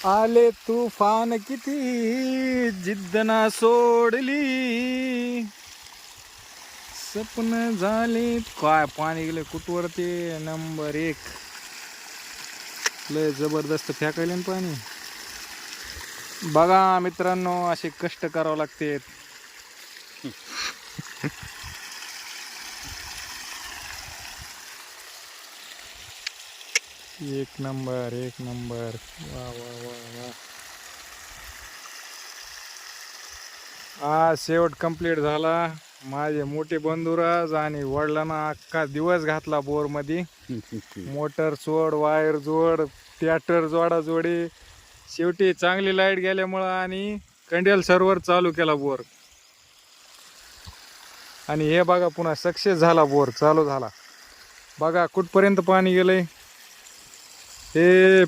आले तुफान किती जिद्द ना सोडली स्वप्न झाले काय पाणी गेले कुठवरती नंबर एक लय जबरदस्त फेकायले ना पाणी बघा मित्रांनो असे कष्ट करावं लागते एक नंबर वा वा वा वा हा शेवट कंप्लीट झाला माझे मोठे बंधुराज आणि वडिलांना अख्खा दिवस घातला बोर मध्ये मोटर जोड वायर जोड ट्रॅक्टर जोडा जोडी शेवटी चांगली लाईट गेल्यामुळं आणि कंडेल सर्व्हर चालू केला बोर आणि हे बघा पुन्हा सक्सेस झाला बोर चालू झाला बघा कुठपर्यंत पाणी गेलंय हे